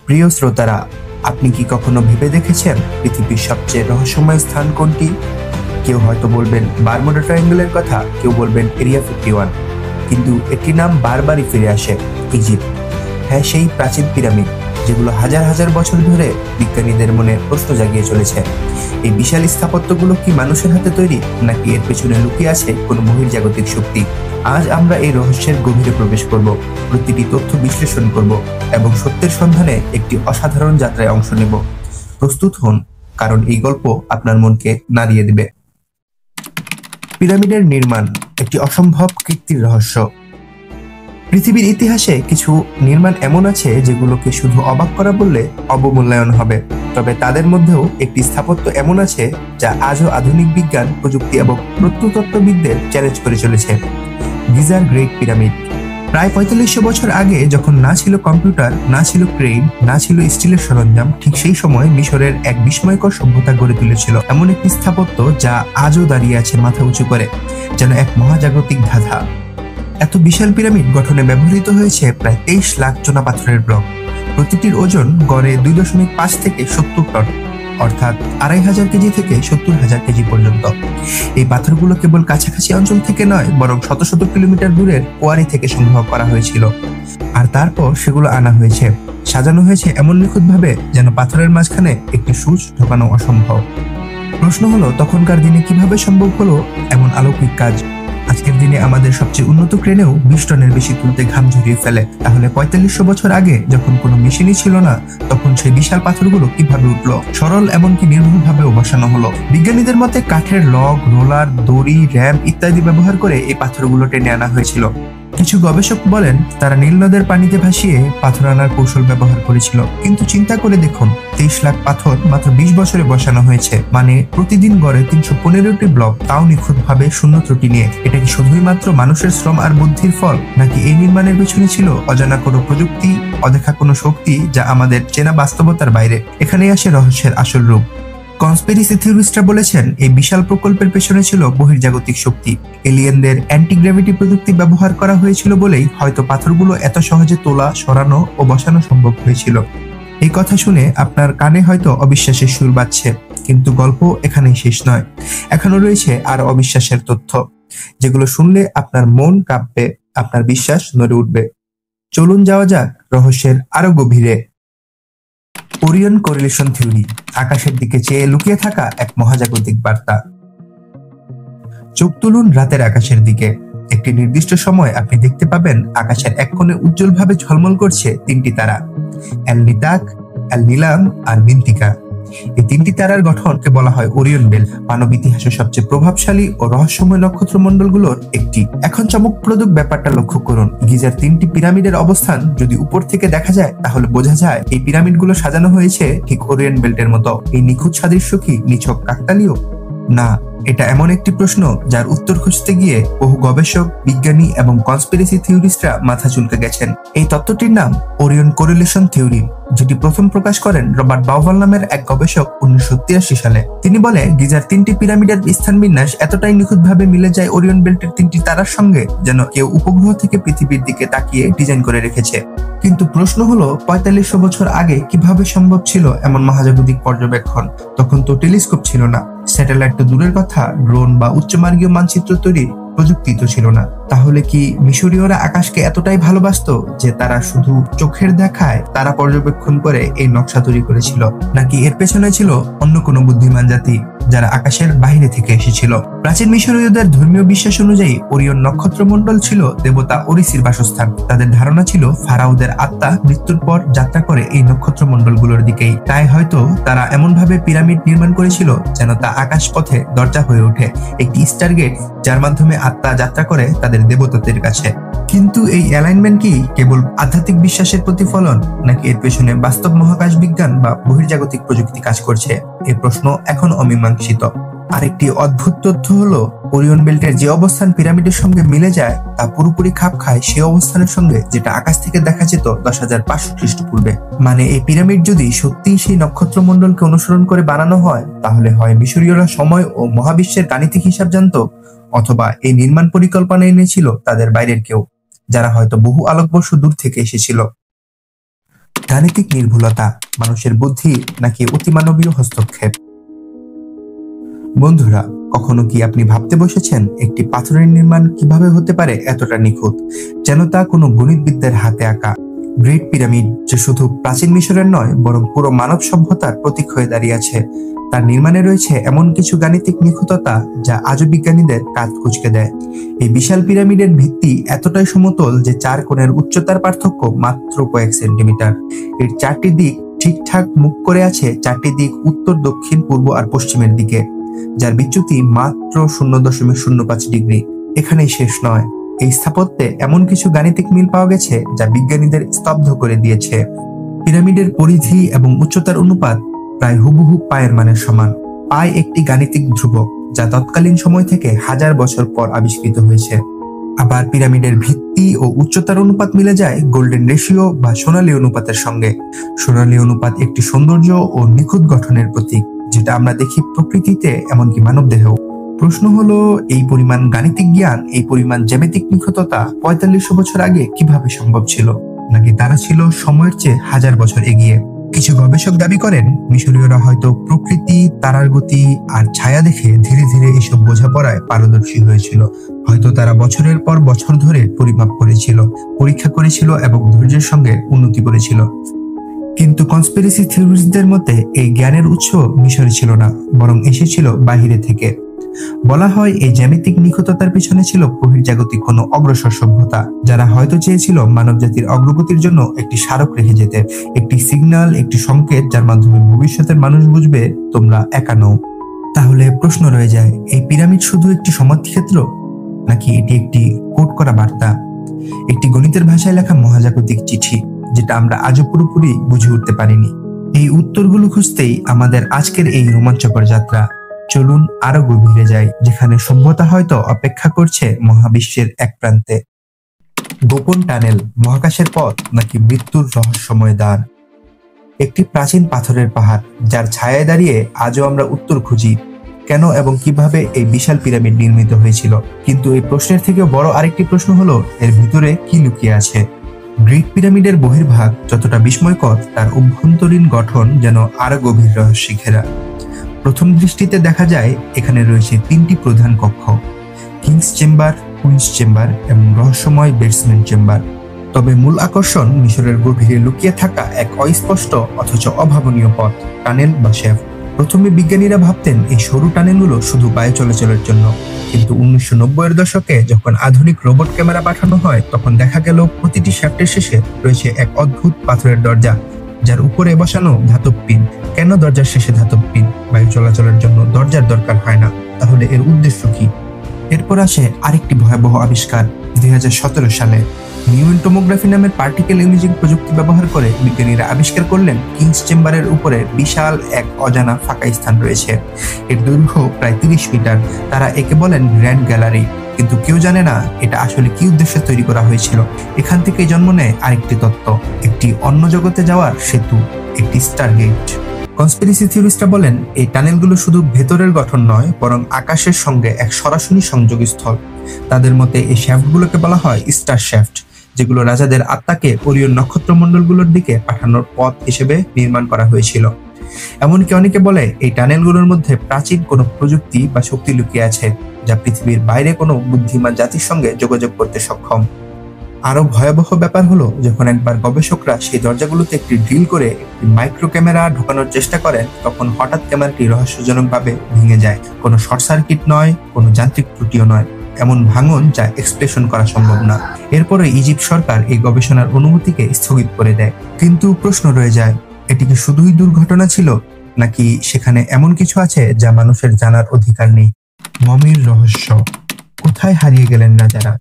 প্রিয় শ্রোতারা, আপনি কি কখনো ভেবে দেখেছেন পৃথিবীর সবচেয়ে রহস্যময় স্থান কোনটি? কেউ হয়তো বলবেন বারমুডা ট্রায়াঙ্গলের কথা, কেউ বলবেন এরিয়া 51, কিন্তু একটি নাম বারবারই ফিরে আসে: ইজিপ্ট। হ্যাঁ, সেই প্রাচীন পিরামিড যেগুলো হাজার হাজার বছর ধরে বিজ্ঞানীদের মনে প্রশ্ন জাগিয়ে চলেছে। এই বিশাল স্থাপত্যগুলো কি মানুষের হাতে তৈরি, নাকি এর পেছনে লুকিয়ে আছে কোনো বহির্জাগতিক শক্তি? আজ আমরা এই রহস্যের গভীরে প্রবেশ করব, প্রতিটি তথ্য বিশ্লেষণ করব এবং সত্যের সন্ধানে একটি অসাধারণ যাত্রায় অংশ নেব। প্রস্তুত হন, কারণ এই গল্প আপনার মনকে নাড়িয়ে দেবে। পিরামিডের নির্মাণ একটি অসম্ভব কীর্তির রহস্য। পৃথিবীর ইতিহাসে কিছু নির্মাণ এমন আছে যেগুলোকে শুধু অবাক করা বললে অবমূল্যায়ন হবে, তবে তাদের মধ্যেও একটি স্থাপত্য এমন আছে যা আজও আধুনিক বিজ্ঞান, প্রযুক্তি এবং প্রত্নতত্ত্ববিদদের চ্যালেঞ্জ করে চলেছে। Geyser great pyramid. প্রায় 4500 বছর আগে, যখন না ছিল কম্পিউটার, না ছিল ক্রেন, না ছিল স্টিলের সরঞ্জাম, ঠিক সেই সময় মিশরের এক বিস্ময়কর সভ্যতা গড়ে তুলেছিল এমন একটি স্থাপত্য যা আজও দাঁড়িয়ে আছে মাথা উঁচু করে, যেন এক মহাজাগতিক ধাঁধা। এত বিশাল পিরামিড গঠনে ব্যবহৃত হয়েছে প্রায় 23 লাখ চুনাপাথরের ব্লক। প্রতিটির ওজন গড়ে 2.5 থেকে 70 টন, অর্থাৎ 2500 কেজি থেকে 70,000 কেজি পর্যন্ত। এই পাথরগুলো কেবল কাছাকাছি অঞ্চল থেকে নয়, বরং শত শত কিলোমিটার দূরের কোয়ারি থেকে সংগ্রহ করা হয়েছিল। আর তারপর সেগুলো আনা হয়েছে, সাজানো হয়েছে এমন নিখুঁতভাবে যেন পাথরের মাঝখানে একটি সূচ ঢোকানো অসম্ভব। প্রশ্ন হলো, তখনকার দিনে কিভাবে সম্ভব হলো এমন অলৌকিক কাজ? আজকের দিনে আমাদের সবচেয়ে উন্নত ক্রেনেও 20 টনের বেশি তুলতে ঘাম ঝরিয়ে ফেলে, তাহলে 4500 বছর আগে, যখন কোনো মেশিনই ছিল না, তখন সেই বিশাল পাথরগুলো কিভাবে উঠলো? সরল এমনকি নির্ভুলভাবে বসানো হলো। বিজ্ঞানীদের মতে কাঠের লগ, রোলার, দড়ি, র্যাম্প ইত্যাদি ব্যবহার করে এই পাথরগুলো টেনে আনা হয়েছিল। কিছু গবেষক বলেন তারা নীল নদের পানিতে ভাসিয়ে পাথর আনার কৌশল ব্যবহার করেছিল। কিন্তু চিন্তা করে দেখুন, 23 লাখ পাথর মাত্র 20 বছরে বসানো হয়েছে, মানে প্রতিদিন গড়ে 315টি ব্লক, তাও নিখুঁতভাবে, শূন্য ত্রুটি নিয়ে। এটা কি শুধুই মাত্র মানুষের শ্রম আর বুদ্ধির ফল, নাকি এই নির্মাণের পেছনে ছিল অজানা কোনো প্রযুক্তি, অদেখা কোনো শক্তি যা আমাদের চেনা বাস্তবতার বাইরে? এখানেই আসে রহস্যের আসল রূপ। কনস্পিরেসি থিওরিস্টরা বলেছেন এই বিশাল প্রকল্পের পেছনে ছিল বহির্জাগতিক শক্তি। এলিয়েনদের অ্যান্টি-গ্র্যাভিটি প্রযুক্তি ব্যবহার করা হয়েছিল বলেই হয়তো পাথরগুলো এত সহজে তোলা, সরানো ও বসানো সম্ভব হয়েছিল। এই কথা শুনে আপনার কানে হয়তো অবিশ্বাসের সুর বাজছে, কিন্তু গল্প এখানেই শেষ নয়। এখনো রয়েছে আরো অবিশ্বাসের তথ্য, যেগুলো শুনলে আপনার মন কাঁপবে, আপনার বিশ্বাস নড়ে উঠবে। চলুন যাওয়া যাক রহস্যের আরো গভীরে। ওরিয়ন কোরিলেশন থিওরি, আকাশের দিকে চেয়ে লুকিয়ে থাকা এক মহাজাগতিক বার্তা। চোখ তুলুন রাতের আকাশের দিকে। একটি নির্দিষ্ট সময় আপনি দেখতে পাবেন আকাশের এক কোণে উজ্জ্বলভাবে ঝলমল করছে 3টি তারা: এল নিতাক, এল নীলাম আর মিন্তিকা। এই 3টি তারার গঠনকে বলা হয় ওরিয়ন বেল্ট, মানব ইতিহাসের সবচেয়ে প্রভাবশালী ও রহস্যময় নক্ষত্রমণ্ডলগুলোর একটি। এখন চমকপ্রদ ব্যাপারটা লক্ষ্য করুন। গিজার 3টি পিরামিডের অবস্থান যদি উপর থেকে দেখা যায়, তাহলে বোঝা যায় এই পিরামিডগুলো সাজানো হয়েছে ঠিক ওরিয়ন বেল্টের মতো। এই নিখুঁত সাদৃশ্য কি নিছক কাকতালীয়? না, এটা এমন একটি প্রশ্ন যার উত্তর খুঁজতে গিয়ে বহু গবেষক, বিজ্ঞানী এবং কনস্পিরেসি থিওরিস্টরা মাথা চুলকে গেছেন। এই তত্ত্বটির নাম ওরিয়ন কোরিলেশন থিওরি, যেটি প্রথম প্রকাশ করেন রবার্ট বাউভাল নামের এক গবেষক 1983 সালে। তিনি বলে, গিজার 3টি পিরামিডের স্থান বিন্যাস এতটাই নিখুঁতভাবে মিলে যায় ওরিয়ন বেল্টের 3টি তারার সঙ্গে, যেন কেউ উপগ্রহ থেকে পৃথিবীর দিকে তাকিয়ে ডিজাইন করে রেখেছে। কিন্তু প্রশ্ন হলো, 4500 বছর আগে কিভাবে সম্ভব ছিল এমন মহাজাগতিক পর্যবেক্ষণ? তখন তো টেলিস্কোপ ছিল না, স্যাটেলাইট তো দূরের কথা, ড্রোন বা উচ্চমার্গীয় মানচিত্র তৈরি প্রযুক্তি তো ছিল না। তাহলে কি মিশরীয়রা আকাশকে এতটাই ভালোবাসতো যে তারা শুধু চোখের দেখায় তারা পর্যবেক্ষণ করে এই নকশা তৈরি করেছিল? নাকি এর পেছনে ছিল অন্য কোনো বুদ্ধিমান জাতি যারা আকাশের বাইরে থেকে এসেছিল? প্রাচীন মিশরীয়দের ধর্মীয় বিশ্বাস অনুযায়ী ওরিয়ন নক্ষত্রমণ্ডল ছিল দেবতা ওরিসির বাসস্থান। তাদের ধারণা ছিল ফারাওদের আত্মা মৃত্যুর পর যাত্রা করে এই নক্ষত্রমণ্ডলগুলোর দিকেই। তাই হয়তো তারা এমনভাবে পিরামিড নির্মাণ করেছিল যেন তা আকাশ পথে দরজা হয়ে ওঠে, একটি স্টারগেট যার মাধ্যমে আত্মা যাত্রা করে তাদের দেবতাদের কাছে। কিন্তু এই অ্যালাইনমেন্ট কি কেবল আধ্যাত্মিক বিশ্বাসের প্রতিফলন, নাকি এর পেছনে বাস্তব মহাকাশ বিজ্ঞান বা বহির্জাগতিক প্রযুক্তি কাজ করছে? এই প্রশ্ন এখন অমীমাংসিত। আরেকটি অদ্ভুত তথ্য হলো, ওরিয়ন বেল্টের যে অবস্থান পিরামিডের সঙ্গে মিলে যায় তা পুরোপুরি খাপ খায় সে অবস্থানের সঙ্গে যেটা আকাশ থেকে দেখা যেত 10,500 খ্রিস্টপূর্বে। মানে এই পিরামিড যদি সত্যিই সেই নক্ষত্রমণ্ডলকে অনুসরণ করে বানানো হয়, তাহলে হয় মিশরীয়রা সময় ও মহাবিশ্বের গাণিতিক হিসাব জানতো, অথবা এই নির্মাণ পরিকল্পনা এনেছিল তাদের বাইরের কেউ, যারা হয়তো বহু আলোকবর্ষ দূর থেকে এসেছিল। গাণিতিক নির্ভুলতা, মানুষের বুদ্ধি নাকি অতিমানবীয় হস্তক্ষেপ? বন্ধুরা, কখনো কি আপনি ভাবতে বসেছেন একটি পাথরের নির্মাণ কিভাবে হতে পারে এতটা নিখুঁত, যেন তা কোনো গণিতবিদদের হাতে আঁকা? গ্রেট পিরামিড, যে শুধু প্রাচীন মিশরের নয় বরং পুরো মানব সভ্যতার প্রতীক হয়ে দাঁড়িয়ে আছে, তার নির্মাণে রয়েছে এমন কিছু গাণিতিক নিখুঁততা যা আজও বিজ্ঞানীদের কাঁধ কুঁচকে দেয়। এই বিশাল পিরামিডের ভিত্তি এতটাই সমতল যে 4 কোণের উচ্চতার পার্থক্য মাত্র কয়েক সেন্টিমিটার। এর 4টি দিক ঠিকঠাক মুখ করে আছে, 4টি দিক উত্তর, দক্ষিণ, পূর্ব আর পশ্চিমের দিকে, যার বিচ্যুতি মাত্র 0.05 ডিগ্রি। এখানেই শেষ নয়, এই স্থাপত্যে এমন কিছু গাণিতিক মিল পাওয়া গেছে যা বিজ্ঞানীদের স্তব্ধ করে দিয়েছে। পিরামিডের পরিধি এবং উচ্চতার অনুপাত প্রায় হুবহু পায়ের মানের সমান। পাই একটি গাণিতিক ধ্রুবক যা তৎকালীন সময় থেকে হাজার বছর পর আবিষ্কৃত হয়েছে। আবার পিরামিডের ভিত্তি ও উচ্চতার অনুপাত মিলে যায় গোল্ডেন রেশিও বা সোনালী অনুপাতের সঙ্গে। সোনালী অনুপাত একটি সৌন্দর্য ও নিখুঁত গঠনের প্রতীক, যেটা আমরা দেখি প্রকৃতিতে, এমনকি মানবদেহেও। প্রশ্ন হলো, এই পরিমাণ গাণিতিক জ্ঞান, এই পরিমাণ জ্যামিতিক নিখুঁততা 4500 বছর আগে কিভাবে সম্ভব ছিল? নাকি তারা ছিল সময়ের চেয়ে হাজার বছর এগিয়ে? কিছু গবেষক দাবি করেন মিশরীয়রা হয়তো প্রকৃতি, তারার গতি আর ছায়া দেখে ধীরে ধীরে এসব বোঝাপড়ায় পারদর্শী হয়েছিল। হয়তো তারা বছরের পর বছর ধরে পরিমাপ করেছিল, পরীক্ষা করেছিল এবং ধৈর্যের সঙ্গে উন্নতি করেছিল। কিন্তু কনস্পিরেসি থিওরিস্টদের মতে এই জ্ঞানের উৎস মিশরে ছিল না, বরং এসেছিল বাহিরে থেকে। বলা হয় এই জ্যামিতিক নিখুঁততার পিছনে ছিল বহির্জাগতিক কোনো অগ্রসর সভ্যতা, যারা হয়তো চেয়েছিল মানবজাতির অগ্রগতির জন্য একটি স্মারক রেখে যেতে, একটি সিগন্যাল, একটি সংকেত যার মাধ্যমে ভবিষ্যতের মানুষ বুঝবে তোমরা একা নও। তাহলে প্রশ্ন রয়ে যায়, এই পিরামিড শুধু একটি সমাধিক্ষেত্র, নাকি এটি একটি কোড করা বার্তা, একটি গণিতের ভাষায় লেখা মহাজাগতিক চিঠি, যেটা আমরা আজও পুরোপুরি বুঝে উঠতে পারিনি? এই উত্তরগুলো খুঁজতেই আমাদের আজকের এই রোমাঞ্চকর যাত্রা। চলুন আরো গভীরে যাই, যেখানে সভ্যতা হয়তো অপেক্ষা করছে মহাবিশ্বের এক প্রান্তে। গোপন টানেল, মহাকাশের পথ নাকি মৃত্যুর রহস্যময় দ্বার? একটি প্রাচীন পাথরের পাহাড় যার ছায়ায় দাঁড়িয়ে আজও আমরা উত্তর খুঁজি, কেন এবং কিভাবে এই বিশাল পিরামিড নির্মিত হয়েছিল। কিন্তু এই প্রশ্নের থেকেও বড় আরেকটি প্রশ্ন হলো, এর ভিতরে কি লুকিয়ে আছে? গ্রেট পিরামিডের বহির্ভাগ যতটা বিস্ময়কর, তার অভ্যন্তরীণ গঠন যেন আরো গভীর রহস্যে ঘেরা। প্রথম দৃষ্টিতে দেখা যায় এখানে রয়েছে 3টি প্রধান কক্ষ, কিংস চেম্বার, কুইন্স চেম্বার এবং রহস্যময় বেসমেন্ট চেম্বার। তবে মূল আকর্ষণ মিশরের গভীরে লুকিয়ে থাকা এক অস্পষ্ট অথচ অভাবনীয় পথ, টানেল বা শ্যাফট। প্রথমে বিজ্ঞানীরা ভাবতেন এই সরু টানেলগুলো শুধু বায়ু চলাচলের জন্য, কিন্তু 1990-এর দশকে যখন আধুনিক রোবট ক্যামেরা পাঠানো হয়, তখন দেখা গেল প্রতিটি শ্যাফটের শেষে রয়েছে এক অদ্ভুত পাথরের দরজা, যার উপরে বসানো ধাতব পিন। কেন দরজার শেষে ধাতব পিন? বায়ু চলাচলের জন্য দরজার দরকার হয় না, তাহলে এর উদ্দেশ্য কি? এরপর আসে আরেকটি ভয়াবহ আবিষ্কার 2017 সালে। নিউমেন টোমোগ্রাফি নামের পার্টিকেল ইমেজিং প্রযুক্তি ব্যবহার করে বিজ্ঞানীরা আবিষ্কার করলেন কিংস চেম্বারের উপরে বিশাল এক অজানা ফাঁকা স্থান রয়েছে। এর দৈর্ঘ্য প্রায় 30 মিটার। তারা একে বলেন গ্র্যান্ড গ্যালারি, কিন্তু কেউ জানে না এটা আসলে কি উদ্দেশ্যে তৈরি করা হয়েছিল। এখান থেকেই জন্ম নেয় আরেকটি তত্ত্ব, একটি অন্য জগতে যাওয়ার সেতু, একটি স্টারগেট। কনস্পিরেসি থিওরিস্টরা বলেন এই টানেলগুলো শুধু ভেতরের গঠন নয়, বরং আকাশের সঙ্গে এক সরাসরি সংযোগস্থল। তাদের মতে এই শ্যাফটগুলোকে বলা হয় স্টার শ্যাফট, যেগুলো রাজাদের আত্মাকে ওরিয়ন নক্ষত্রমণ্ডলগুলোর দিকে পাঠানোর পথ হিসেবে নির্মাণ করা হয়েছিল। এমনকি অনেকে বলে এই টানেলগুলোর মধ্যে প্রাচীন কোনো প্রযুক্তি বা শক্তি লুকিয়ে আছে, যা পৃথিবীর বাইরে কোনো বুদ্ধিমান জাতির সঙ্গে যোগাযোগ করতে সক্ষম। আরো ভয়াবহ ব্যাপার হলো, যখন একবার গবেষকরা সেই দরজাগুলোতে একটি ড্রিল করে একটি মাইক্রো ক্যামেরা ঢোকানোর চেষ্টা করেন, তখন হঠাৎ ক্যামেরাটি রহস্যজনকভাবে ভেঙে যায়। কোনো শর্ট সার্কিট নয়, কোনো যান্ত্রিক ত্রুটিও নয়, এমন ভাঙন যা এক্সপ্রেশন করা সম্ভব না। এরপরে ইজিপ্ট সরকার এই গবেষণার অনুমতিকে স্থগিত করে দেয়। কিন্তু প্রশ্ন রয়ে যায়, এটি কি শুধুই দুর্ঘটনা ছিল, নাকি সেখানে এমন কিছু আছে যা মানুষের জানার অধিকার নেই? মমির রহস্য, কোথায় হারিয়ে গেলেন রাজারা?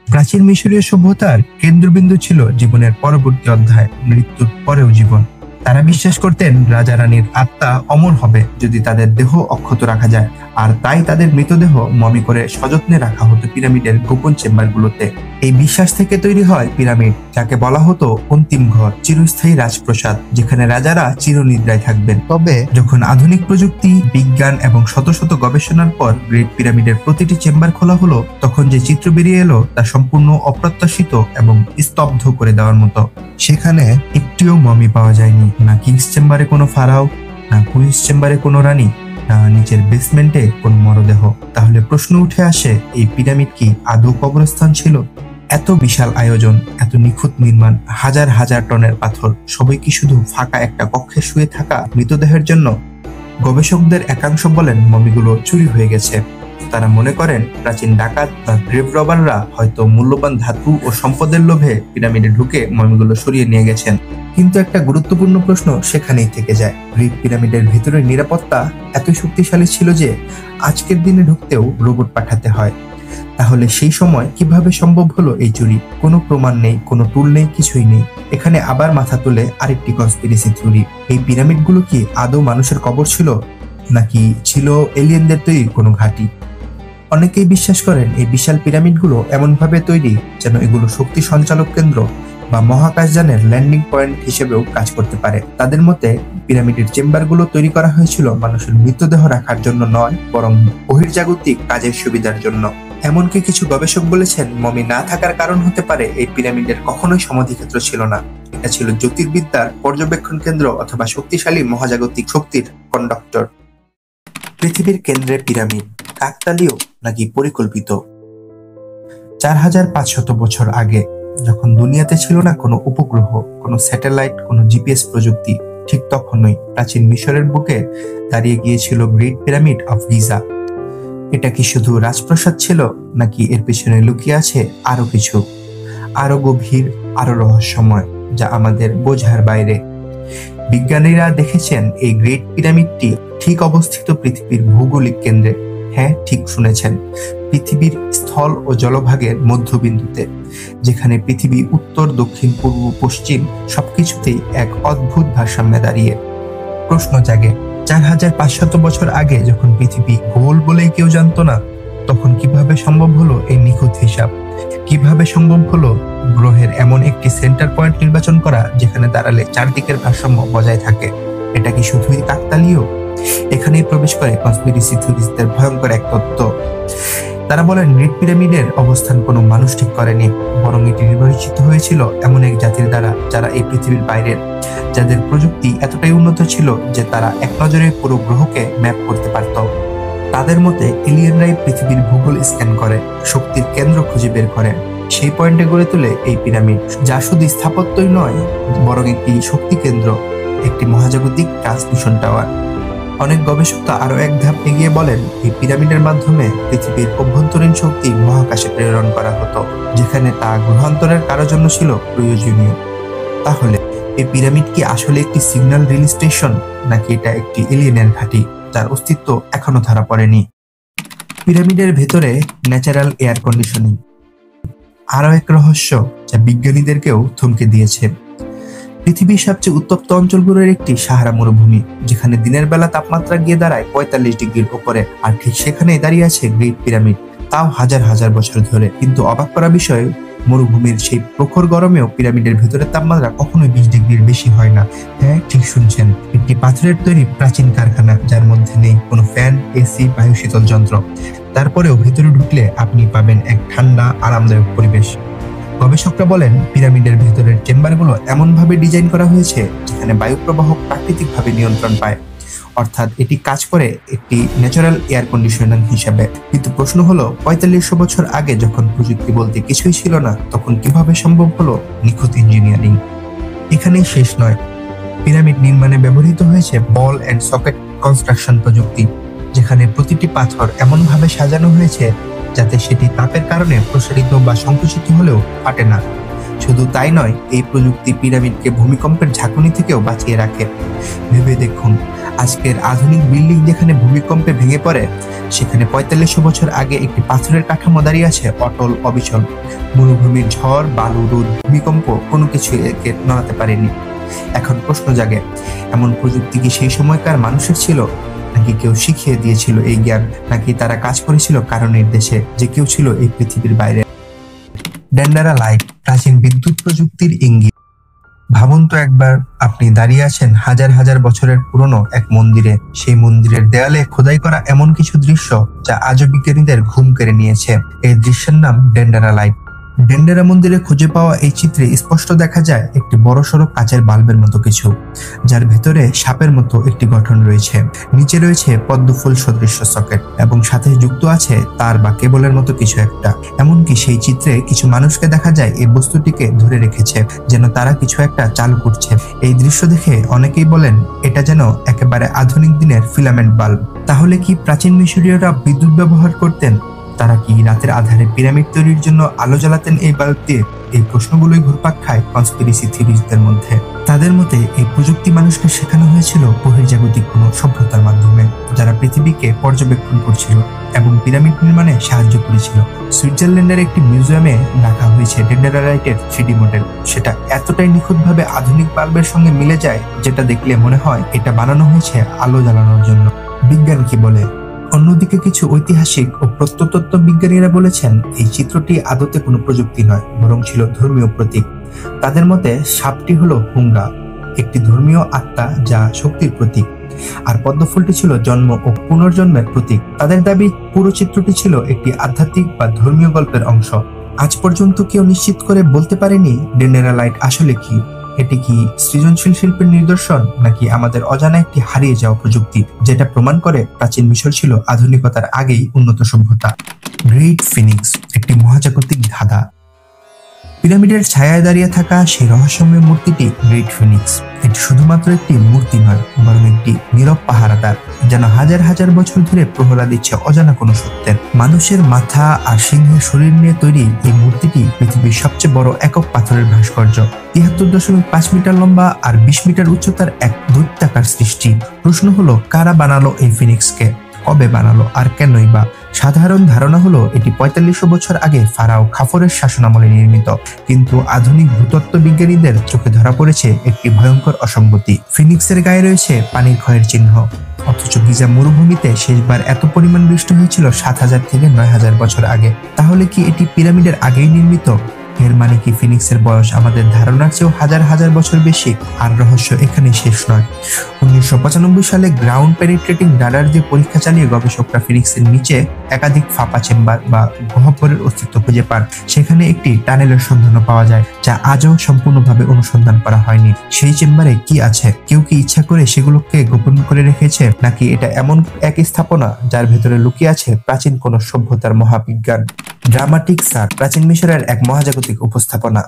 প্রাচীন মিশরীয় সভ্যতার কেন্দ্রবিন্দু ছিল জীবনের পরবর্তী অধ্যায়, মৃত্যুর পরেও জীবন। তারা বিশ্বাস করতেন রাজা রানীর আত্মা অমর হবে যদি তাদের দেহ অক্ষত রাখা যায়। আর তাই তাদের মৃতদেহ মমি করে সযত্নে রাখা হতো পিরামিডের গোপন চেম্বারগুলোতে। এই বিশ্বাস থেকে তৈরি হয় পিরামিড, যাকে বলা হতো অন্তিম ঘর, চিরস্থায়ী রাজপ্রাসাদ, যেখানে রাজারা চিরনিদ্রায় থাকবেন। তবে যখন আধুনিক প্রযুক্তি, বিজ্ঞান এবং শত শত গবেষণার পর গ্রেট পিরামিডের প্রতিটি চেম্বার খোলা হলো, তখন যে চিত্র বেরিয়ে এলো তা সম্পূর্ণ অপ্রত্যাশিত এবং স্তব্ধ করে দেওয়ার মতো। সেখানে একটিও মমি পাওয়া যায়নি, না কিংস চেম্বারে কোনো ফারাও, না কুইন্স চেম্বারে কোনো রানী, না নিচের বেসমেন্টে কোনো মরদেহ। তাহলে প্রশ্ন উঠে আসে, এই পিরামিড কি আদৌ কবরস্থান ছিল? এত বিশাল আয়োজন, এত নিখুঁত নির্মাণ, হাজার হাজার টনের পাথর, সবাই কি শুধু ফাঁকা একটা কক্ষে শুয়ে থাকা মৃতদেহের জন্য? গবেষকদের একাংশ বলেন মমিগুলো চুরি হয়ে গেছে। তারা মনে করেন প্রাচীন ডাকাত বা গ্রেভ রবাররা হয়তো মূল্যবান ধাতু ও সম্পদের লোভে পিরামিডে ঢুকে মমিগুলো সরিয়ে নিয়ে গেছেন। কিন্তু একটা গুরুত্বপূর্ণ প্রশ্ন সেখানেই থেকে যায়, গ্রেট পিরামিডের ভিতরের নিরাপত্তা এত শক্তিশালী ছিল যে আজকের দিনে ঢুকতেও রোবট পাঠাতে হয়। তাহলে সেই সময় কিভাবে সম্ভব হলো এই চুরি? কোনো প্রমাণ নেই, কোনো টুল নেই, কিছুই নেই। এখানে আবার মাথা তোলে আরেকটি কনস্পিরেসি থিওরি। এই পিরামিডগুলো কি আদৌ মানুষের কবর ছিল, নাকি ছিল এলিয়েনদের তৈরি কোনো ঘাঁটি? অনেকেই বিশ্বাস করেন এই বিশাল পিরামিডগুলো এমনভাবে তৈরি যেন এগুলো শক্তি সঞ্চালক কেন্দ্র বা মহাকাশযানের ল্যান্ডিং পয়েন্ট হিসেবেও কাজ করতে পারে। তাদের মতে পিরামিডের চেম্বারগুলো তৈরি করা হয়েছিল মানুষের মৃতদেহ রাখার জন্য নয়, বরং বহির্জাগতিক কাজের সুবিধার জন্য। এমনকি কিছু গবেষক বলেছেন মমি না থাকার কারণ হতে পারে এই পিরামিডের কখনোই সমাধিক্ষেত্র ছিল না। এটা ছিল জ্যোতির্বিদ্যার পর্যবেক্ষণ কেন্দ্র অথবা শক্তিশালী মহাজাগতিক শক্তির কন্ডাক্টর। পৃথিবীর কেন্দ্রে পিরামিড কাকতালীয় নাকি পরিকল্পিত? 4500 বছর আগে, যখন দুনিয়াতে ছিল না কোনো উপগ্রহ, কোনো স্যাটেলাইট, কোনো জিপিএস প্রযুক্তি, ঠিক তখনই প্রাচীন মিশরের বুকে দাঁড়িয়ে গিয়েছিল গ্রেট পিরামিড অফ গিজা। এটা কি শুধু রাজপ্রাসাদ ছিল, নাকি এর পেছনে লুকিয়ে আছে আরো কিছু, আরো গভীর, আরো রহস্যময়, যা আমাদের বোঝার বাইরে? বিজ্ঞানীরা দেখেছেন এই গ্রেট পিরামিডটি ঠিক অবস্থিত পৃথিবীর ভৌগোলিক কেন্দ্রে। হ্যাঁ, ঠিক শুনেছেন, পৃথিবীর স্থল ও জলভাগের মধ্যবিন্দুতে, যেখানে পৃথিবী উত্তর, দক্ষিণ, পূর্ব, পশ্চিম সবকিছুতেই এক অদ্ভুত ভারসাম্যে দাঁড়িয়ে। প্রশ্ন জাগে, 4500 বছর আগে যখন পৃথিবী গোল বলেই কেউ জানতো না, তখন কিভাবে সম্ভব হলো এই নিখুঁত হিসাব? কিভাবে সম্ভব হলো গ্রহের এমন একটি সেন্টার পয়েন্ট নির্বাচন করা যেখানে দাঁড়ালে চারদিকের ভারসাম্য বজায় থাকে? এটা কি শুধুই কাকতালীয়? এখানেই প্রবেশ করে কনস্পিরেসি থিওরিস্টদের ভয়ঙ্কর এক তত্ত্ব। তারা বলেন গ্রেট পিরামিডের অবস্থান কোনো মানুষ ঠিক করেনি, বরং এটি নির্বাচিত হয়েছিল এমন এক জাতির দ্বারা যারা এই পৃথিবীর বাইরের, যাদের প্রযুক্তি এতটাই উন্নত ছিল যে তারা এক নজরে পুরো গ্রহকে ম্যাপ করতে পারত। তাদের মতে এলিয়েনরাই পৃথিবীর ভূগোল স্ক্যান করে, শক্তির কেন্দ্র খুঁজে বের করে, সেই পয়েন্টে গড়ে তোলে এই পিরামিড, যা শুধু স্থাপত্যই নয়, বরং একটি শক্তি কেন্দ্র, একটি মহাজাগতিক ট্রান্সমিশন টাওয়ার। অনেক গবেষক আরো এক ধাপ এগিয়ে বলেন এই পিরামিডের মাধ্যমে পৃথিবীর অভ্যন্তরীণ শক্তি মহাকাশে প্রেরণ করা হতো, যেখানে তা গ্রহান্তরের কারোর জন্য ছিল প্রয়োজনীয়। তাহলে এই পিরামিড কি আসলে একটি সিগন্যাল রিলিজ স্টেশন, নাকি এটা একটি এলিয়েনের ঘাঁটি যার অস্তিত্ব এখনো ধরা পড়েনি? পিরামিডের ভেতরে ন্যাচারাল এয়ার কন্ডিশনিং আরো এক রহস্য যা বিজ্ঞানীদেরকেও থমকে দিয়েছে। পৃথিবীর সবচেয়ে উত্তপ্ত অঞ্চলগুলোর একটি সাহারা মরুভূমি, যেখানে দিনের বেলা তাপমাত্রা গিয়ে দাঁড়ায় 45 ডিগ্রির উপরে, আর ঠিক সেখানেই দাঁড়িয়ে আছে গ্রেট পিরামিড, তাও হাজার হাজার বছর ধরে। কিন্তু অবাক করা বিষয়, মরুভূমির সেই প্রখর গরমেও পিরামিডের ভেতরের তাপমাত্রা কখনোই 20 ডিগ্রির বেশি হয় না। হ্যাঁ, ঠিক শুনছেন, একটি পাথরের তৈরি প্রাচীন কারখানা, যার মধ্যে নেই কোনো ফ্যান, এসি, বায়ু শীতল যন্ত্র। তারপরেও ভেতরে ঢুকলে আপনি পাবেন এক ঠান্ডা, আরামদায়ক পরিবেশ। গবেষকরা বলেন পিরামিডের ভেতরের চেম্বারগুলো এমনভাবে ডিজাইন করা হয়েছে যেখানে বায়ু প্রবাহ প্রাকৃতিকভাবে নিয়ন্ত্রণ পায়, অর্থাৎ এটি কাজ করে একটি ন্যাচারাল এয়ার কন্ডিশনার হিসাবে। কিন্তু প্রশ্ন হলো, 4500 বছর আগে যখন প্রযুক্তি বলতে কিছুই ছিল না, তখন কিভাবে সম্ভব হলো নিখুঁত ইঞ্জিনিয়ারিং? এখানেই শেষ নয়, পিরামিড নির্মাণে ব্যবহৃত হয়েছে বল এন্ড সকেট কনস্ট্রাকশন প্রযুক্তি, যেখানে প্রতিটি পাথর এমনভাবে সাজানো হয়েছে যাতে সেটি তাপের কারণে প্রসারিত বা সংকুচিত হলেও ফাটে না। শুধু তাই নয়, এই প্রযুক্তি পিরামিডকে ভূমিকম্পের ঝাঁকুনি থেকেও বাঁচিয়ে রাখে। ভেবে দেখুন, আজকের আধুনিক বিল্ডিং যেখানে ভূমিকম্পে ভেঙে পড়ে, সেখানে 4500 বছর আগে একটি পাথরের কাঠামো দাঁড়িয়ে আছে অটল, অবিচল। মরুভূমির ঝড়, বালু, রোদ, ভূমিকম্প কোনো কিছু একে নড়াতে পারেনি। এখন প্রশ্ন জাগে, এমন প্রযুক্তি কি সেই সময়কার মানুষের ছিল, নাকি কি কেউ শিখিয়ে দিয়েছিল এই জ্ঞান, নাকি তারা কাজ করেছিল কারো নির্দেশে, যে কেউ ছিল এই পৃথিবীর বাইরে? ডেন্ডারা লাইট, প্রাচীন বিদ্যুৎ প্রযুক্তির ইঙ্গিত। ভাবুন তো একবার, আপনি দাঁড়িয়ে আছেন হাজার হাজার বছরের পুরনো এক মন্দিরে। সেই মন্দিরের দেয়ালে খোদাই করা এমন কিছু দৃশ্য যা আজও বিজ্ঞানীদের ঘুম কেড়ে নিয়েছে। এই দৃশ্যের নাম ডেন্ডারা লাইট। ডেন্ডারা মন্দিরে খুঁজে পাওয়া এই চিত্রে স্পষ্ট দেখা যায় একটি বড়সড় কাচের বাল্বের মতো কিছু, যার ভেতরে সাপের মতো একটি গঠন রয়েছে। নিচে রয়েছে পদ্মফুল সদৃশ্য সকেট এবং সাথে যুক্ত আছে তার বা কেবলের মতো কিছু একটা। এমনকি সেই চিত্রে কিছু মানুষকে দেখা যায় এই বস্তুটিকে ধরে রেখেছে, যেন তারা কিছু একটা চালু করছে। এই দৃশ্য দেখে অনেকেই বলেন এটা যেন একেবারে আধুনিক দিনের ফিলামেন্ট বাল্ব। তাহলে কি প্রাচীন মিশরীয়রা বিদ্যুৎ ব্যবহার করতেন? তারা কি রাতের আধারে পিরামিড তৈরির জন্য আলো জ্বালাতেন এই বাল্ব দিয়ে? এই প্রশ্নগুলোই ঘুরপাক খায় কনস্পিরেসি থিওরিস্টদের মধ্যে। তাদের মতে এই প্রযুক্তি মানুষকে শেখানো হয়েছিল বহির্জাগতিক কোনো সভ্যতার মাধ্যমে, যারা পৃথিবীকে পর্যবেক্ষণ করছিল এবং পিরামিড নির্মাণে সাহায্য করেছিল। সুইজারল্যান্ডের একটি মিউজিয়ামে রাখা হয়েছে ডেন্ডারা লাইটের 3D মডেল। সেটা এতটাই নিখুঁতভাবে আধুনিক বাল্বের সঙ্গে মিলে যায়, যেটা দেখলে মনে হয় এটা বানানো হয়েছে আলো জ্বালানোর জন্য। বিজ্ঞান কি বলে? অন্যদিকে কিছু ঐতিহাসিক ও প্রত্নতত্ত্ব বিজ্ঞানীরা বলেছেন এই চিত্রটি আদতে কোনো প্রযুক্তি নয়, বরং ছিল ধর্মীয় প্রতীক। তাদের মতে সাপটি হলো হুঙ্গা, একটি ধর্মীয় আত্মা যা শক্তির প্রতীক, আর পদ্মফুলটি ছিল জন্ম ও পুনর্জন্মের প্রতীক। তাদের দাবি পুরো চিত্রটি ছিল একটি আধ্যাত্মিক বা ধর্মীয় গল্পের অংশ। আজ পর্যন্ত কেউ নিশ্চিত করে বলতে পারেনি ডেন্ডারা লাইট আসলে কি। এটি কি সৃজনশীল শিল্পের নিদর্শন, নাকি আমাদের অজানা একটি হারিয়ে যাওয়া প্রযুক্তি, যেটা প্রমাণ করে প্রাচীন মিশর ছিল আধুনিকতার আগেই উন্নত সভ্যতা? গ্রেট ফিনিক্স, একটি মহাজাগতিক ধাঁধা। পিরামিডের ছায়ায় দাঁড়িয়ে থাকা সেই রহস্যময় মূর্তিটি গ্রেট ফিনিক্স। এটি শুধুমাত্র একটি মূর্তি নয়, বরং একটি নীরব পাহারাদার, যেন হাজার হাজার বছর ধরে প্রহরা দিচ্ছে অজানা কোনো সত্যের। মানুষের মাথা আর সিংহের শরীর নিয়ে তৈরি এই মূর্তিটি পৃথিবীর সবচেয়ে বড় একক পাথরের ভাস্কর্য। ৭৩.৫ মিটার লম্বা আর ২০ মিটার উচ্চতার এক দৈত্যাকার সৃষ্টি। প্রশ্ন হলো, কারা বানালো এই ফিনিক্সকে, কবে বানালো, আর কেনই বা? সাধারণ ধারণা হলো এটি ৪৫০০ বছর আগে ফারাও খাফরের শাসনামলে নির্মিত, কিন্তু আধুনিক ভূতত্ত্ব বিজ্ঞানীদের চোখে ধরা পড়েছে একটি ভয়ঙ্কর অসঙ্গতি। ফিনিক্সের গায়ে রয়েছে পানির ক্ষয়ের চিহ্ন, অথচ গিজা মরুভূমিতে শেষবার এত পরিমাণ বৃষ্টি হয়েছিল ৭০০০ থেকে ৯০০০ বছর আগে। তাহলে কি এটি পিরামিডের আগেই নির্মিত? এর মানে কি ফিনিক্সের বয়স আমাদের ধারণার চেয়েও হাজার হাজার বছর বেশি? আর রহস্য এখানেই শেষ নয়। ১৯৯৫ সালে গ্রাউন্ড পেনিট্রেটিং রাডার দিয়ে পরীক্ষা চালিয়ে গবেষকরা ফিনিক্সের নিচে একাধিক ফাঁপা চেম্বার বা গহ্বরের অস্তিত্ব খুঁজে পান। সেখানে একটি টানেলের সন্ধানও পাওয়া যায়, যা আজও সম্পূর্ণভাবে অনুসন্ধান করা হয়নি। সেই চেম্বারে কি আছে? কেউ কি ইচ্ছা করে সেগুলোকে গোপন করে রেখেছে, নাকি এটা এমন এক স্থাপনা যার ভেতরে লুকিয়ে আছে প্রাচীন কোনো সভ্যতার মহাবিজ্ঞান? ড্রামাটিক সার, প্রাচীন মিশরের এক মহাজাগতিক উপস্থাপনা।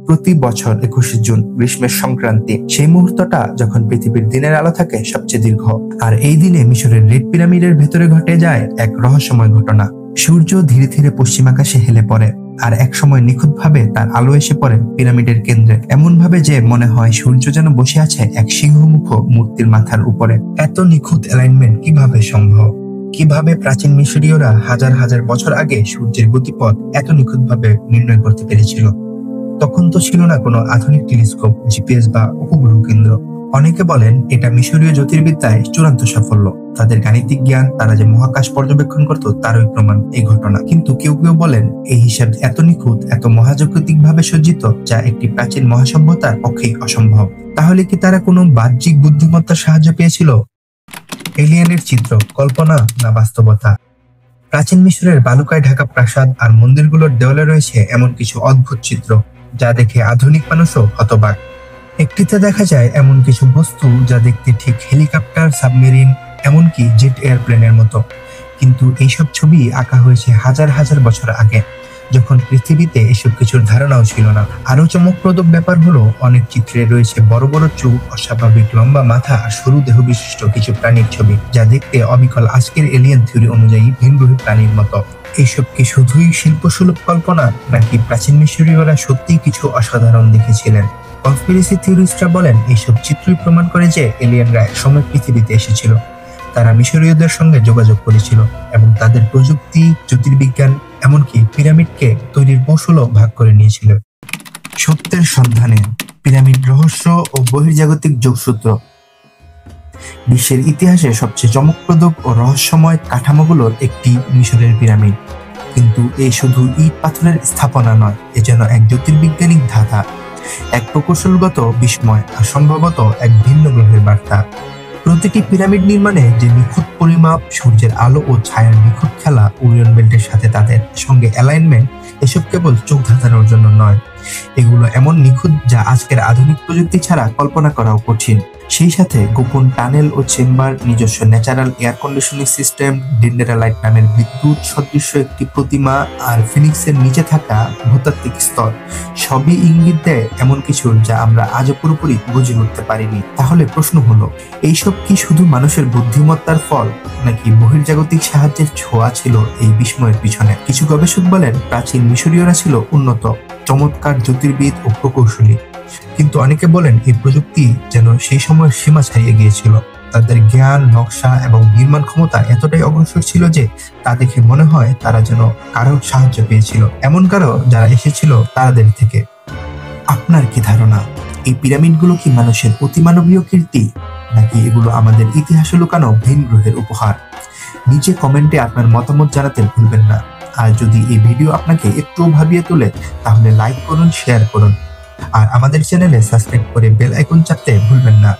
প্রতি বছর ২১শে জুন গ্রীষ্মের সংক্রান্তি, সেই মুহূর্তটা যখন পৃথিবীর দিনের আলো থাকে সবচেয়ে দীর্ঘ। আর এই দিনে মিশরের রেড পিরামিডের ভেতরে ঘটে যায় এক রহস্যময় ঘটনা। সূর্য ধীরে ধীরে পশ্চিম আকাশে হেলে পড়ে, আর এক সময় নিখুঁতভাবে তার আলো এসে পড়ে পিরামিডের কেন্দ্রে, এমন ভাবে যে মনে হয় সূর্য যেন বসে আছে এক সিংহমুখ মূর্তির মাথার উপরে। এত নিখুঁত অ্যালাইনমেন্ট কিভাবে সম্ভব? কিভাবে প্রাচীন মিশরীয়রা হাজার হাজার বছর আগে সূর্যের গতিপথ এত নিখুঁতভাবে নির্ণয় করতে পেরেছিল? তখন তো ছিল না কোনো আধুনিক টেলিস্কোপ, জিপিএস বা উপগ্রহ কেন্দ্র। অনেকে বলেন এটা মিশরীয় জ্যোতির্বিদ্যায় চূড়ান্ত সাফল্য। তাদের গাণিতিক জ্ঞান, তারা যে মহাকাশ পর্যবেক্ষণ করত তারই প্রমাণ এই ঘটনা। কিন্তু কেউ কেউ বলেন এই হিসাব এত নিখুঁত, এত মহাজাগতিক ভাবে সজ্জিত, যা একটি প্রাচীন মহাসভ্যতার পক্ষেই অসম্ভব। তাহলে কি তারা কোনো বাহ্যিক বুদ্ধিমত্তার সাহায্য পেয়েছিল? এলিয়েনের চিত্র, কল্পনা না বাস্তবতা? প্রাচীন মিশরের বালুকায় ঢাকা প্রাসাদ আর মন্দিরগুলোর দেওয়ালে রয়েছে এমন কিছু অদ্ভুত চিত্র যা দেখে আধুনিক মানুষও হতবাক। একটিতে দেখা যায় এমন কিছু বস্তু যা দেখতে ঠিক হেলিকপ্টার, সাবমেরিন, এমনকি জেট এয়ারপ্লেনের মতো, কিন্তু এইসব ছবি আঁকা হয়েছে হাজার হাজার বছর আগে, যখন পৃথিবীতে এসব কিছুর ধারণাও ছিল না। আরো চমকপ্রদ ব্যাপার হলো অনেক চিত্রে রয়েছে বড় বড় চোখ, অস্বাভাবিক লম্বা মাথা আর সরু দেহ বিশিষ্ট কিছু প্রাণীর ছবি, যা দেখতে অবিকল আজকের এলিয়েন থিওরি অনুযায়ী ভিনগ্রহী প্রাণীর মতো। এইসব কি শুধুই শিল্পসুলভ কল্পনা, নাকি প্রাচীন মিশরীয়রা সত্যিই কিছু অসাধারণ দেখেছিলেন? কনস্পিরেসি থিওরিস্টরা বলেন এইসব চিত্রই প্রমাণ করে যে এলিয়েনরা একসময় পৃথিবীতে এসেছিল। তারা মিশরীয়দের সঙ্গে যোগাযোগ করেছিল এবং তাদের প্রযুক্তি, জ্যোতির্বিজ্ঞান, এমনকি পিরামিডকে তৈরির কৌশলও ভাগ করে নিয়েছিল। সত্যের সন্ধানে, পিরামিড রহস্য ও বহির্জাগতিক যোগসূত্র। বিশ্বের ইতিহাসে সবচেয়ে চমকপ্রদ ও রহস্যময় কাঠামোগুলোর একটি মিশরের পিরামিড। কিন্তু এই শুধু ইট পাথরের স্থাপনা নয়, এ যেন এক জ্যোতির্বিজ্ঞানিক ধাঁধা, এক প্রকৌশলগত বিস্ময় আর সম্ভবত এক ভিন্ন গ্রহের বার্তা। প্রতিটি পিরামিড নির্মাণে যে নিখুঁত পরিমাপ, সূর্যের আলো ও ছায়ার নিখুঁত খেলা, ওরিয়ন বেল্টের সাথে তাদের সঙ্গে অ্যালাইনমেন্ট, এসব কেবল চোখ ধাঁধানোর জন্য নয়, এগুলো এমন নিখুঁত যা আজকের আধুনিক প্রযুক্তি ছাড়া কল্পনা করাও কঠিন। সেই সাথে গোপন টানেল ও চেম্বার, নিজস্ব ন্যাচারাল এয়ার কন্ডিশনিং সিস্টেম, ডেন্ড্রালাইট নামের বিদ্যুৎ সদৃশ্য একটি প্রতিমা, আর ফিনিক্সের নিচে থাকা ভূতাত্ত্বিক স্তর, সবই ইঙ্গিত দেয় এমন কিছু যা আমরা আজও পুরোপুরি বুঝে উঠতে পারিনি। তাহলে প্রশ্ন হলো, এইসব কি শুধু মানুষের বুদ্ধিমত্তার ফল, নাকি বহির্জাগতিক সাহায্যের ছোঁয়া ছিল এই বিস্ময়ের পিছনে? কিছু গবেষক বলেন প্রাচীন মিশরীয়রা ছিল উন্নত, চমৎকার জ্যোতির্বিদ ও প্রকৌশলী, কিন্তু অনেকে বলেন এই প্রযুক্তি যেন সেই সময়ের সীমা ছাড়িয়ে গিয়েছিল। তাদের জ্ঞান, নকশা এবং নির্মাণ ক্ষমতা এতটাই অগ্রসর ছিল যে তা দেখে মনে হয় তারা যেন কারো সাহায্য পেয়েছিল, এমন কারো যারা এসেছিল তাদের থেকে। আপনার কি ধারণা, এই পিরামিডগুলো কি মানুষের অতিমানবীয় কীর্তি, নাকি এগুলো আমাদের ইতিহাসে লুকানো ভিন গ্রহের উপহার? নিচে কমেন্টে আপনার মতামত জানাতে ভুলবেন না। আর যদি এই ভিডিও আপনাকে একটু ভাবিয়ে তোলে, তাহলে লাইক করুন, শেয়ার করুন, আর আমাদের চ্যানেলে সাবস্ক্রাইব করে বেল আইকন চাপতে ভুলবেন না।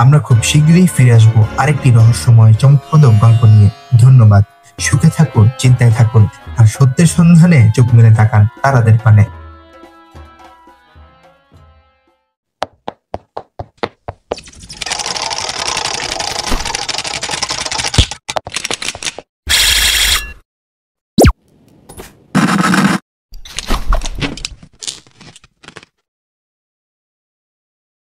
আমরা খুব শীঘ্রই ফিরে আসবো আরেকটি রহস্যময় চমকপ্রদ গল্প নিয়ে। ধন্যবাদ। সুখে থাকুন, চিন্তায় থাকুন, আর সত্যের সন্ধানে চোখ মেলে তাকান তারাদের পানে।